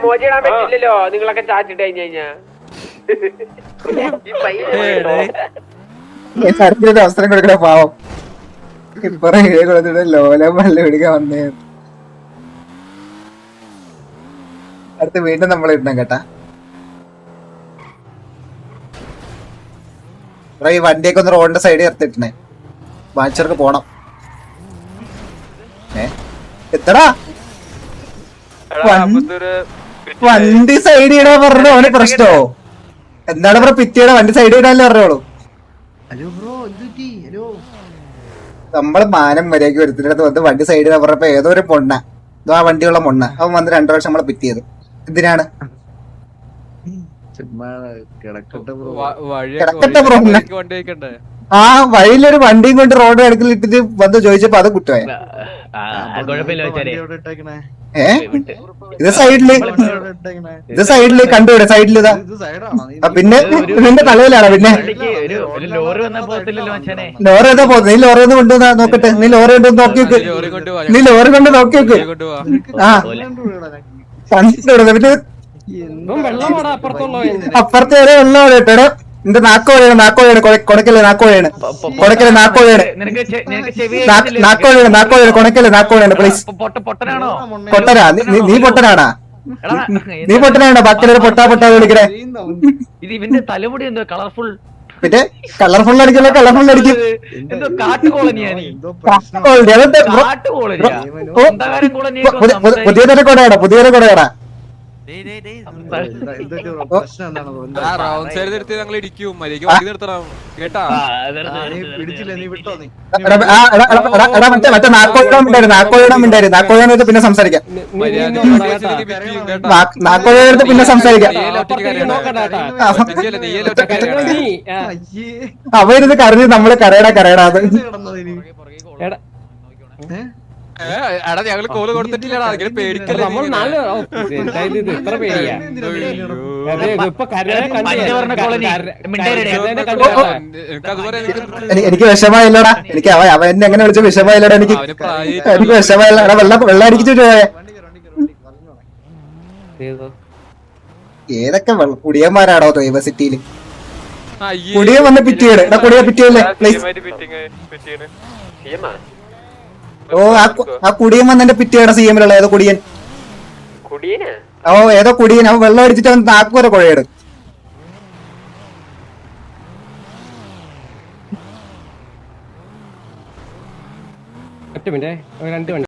മോചിടാൻ പറ്റില്ലല്ലോ നിങ്ങളൊക്കെ ചാച്ചിട്ട് കഴിഞ്ഞു കഴിഞ്ഞാ അവസരം കൊടുക്കണ പാവം ഇപ്പറ കൊടുത്തിട്ട് ലോലം വെള്ളം പിടിക്കാൻ വന്നേ. അടുത്ത് വീണ്ടും നമ്മൾ ഇടണം കേട്ടാ. ഈ വണ്ടിയൊക്കെ ഒന്ന് റോഡിന്റെ സൈഡിൽ നിർത്തിട്ടേ വാങ്ങിച്ചവർക്ക് പോണം. എത്തടാ വണ്ടി സൈഡ് ഇടാൻ പറഞ്ഞ അവന് പ്രശ്നോ? എന്താണ് ബ്രോ പിറ്റിയുടെ വണ്ടി സൈഡ് ഇടാനല്ലേ പറഞ്ഞോളൂ. നമ്മള് മാനം മര്യാദക്ക് വരുത്തിനടുത്ത് വന്ന് വണ്ടി സൈഡ് ഇടാൻ പറഞ്ഞപ്പോ ഏതോ ഒരു പൊണ്ണ ആ വണ്ടിയുള്ള മൊണ്ണ അവൻ വന്ന് 2 പ്രാവശ്യം നമ്മളെ പിറ്റിയത് എന്തിനാണ്? കിടക്കട്ടെ ബ്രോ. ആ വഴിയിലൊരു വണ്ടിയും കൊണ്ട് റോഡ് അടുക്കൽ ഇട്ടിട്ട് വന്ന് ചോദിച്ചപ്പോ അത് കുറ്റമായ. ഇത് സൈഡില് കണ്ടുവിടെ സൈഡില് ഇതാ. പിന്നെ നിന്റെ തലയിലാണ്. പിന്നെ ലോറി ഏതാ പോകുന്നത്? നീ ലോറി ഒന്ന് കൊണ്ടുവന്നാ നോക്കട്ടെ. നീ ലോറി കൊണ്ട് നോക്കി വെക്ക്. നീ ലോറി കൊണ്ട് നോക്കി വെക്ക്. ആ കണ്ടിട്ടുണ്ട്. പിന്നെ അപ്പുറത്തെ വരെ വെള്ളം കേട്ടോ. എന്റെ നാക്കോഴയാണ് കൊടക്കല്ലേ നാക്കോഴയാണ് പ്ലീസ്. പൊട്ടനാ നീ പൊട്ടനാണാ? നീ പൊട്ടനാണോ? ബാക്കിയൊരു പൊട്ടാ വിളിക്കണേ. പിന്നെ കളർഫുൾ അടിക്കല്ലോ. കളർഫുൾ അടിക്കും. പുതിയൊരു കൊടയാടാ. മറ്റേ നാക്കോഴത്ത് പിന്നെ സംസാരിക്കാം. നാക്കോഴത്ത് പിന്നെ സംസാരിക്കാം. അവരിത് കരഞ്ഞ് നമ്മള് കരയടാത്. ഞങ്ങള് കോല് കൊടുത്തിട്ടില്ലടാ. പേടിക്കല്ലേ എനിക്ക് വിഷമായില്ലടാ. എനിക്ക് അവൻ എന്നെ എങ്ങനെ വിളിച്ച വിഷമായില്ലടാ. എനിക്ക് വിഷമായില്ല. വെള്ളം അടിച്ചിട്ട് പോയെ. ഏതൊക്കെ കുടിയന്മാരാടോ യൂണിവേഴ്സിറ്റിയില്. കുടിയ വന്ന് പിറ്റിയാണ്. കുടിയ പിറ്റിയല്ലേ പ്ലീസ്. ഓ ആ കുടിയൻ വന്നെ പിറ്റിയുടെ CM-ലുള്ള ഏതോ കുടിയൻ. ഓ ഏതോ കുടിയൻ. അവൻ വെള്ളം അടിച്ചിട്ട് അവൻ നാക്കുവരെ കുഴയാണ്.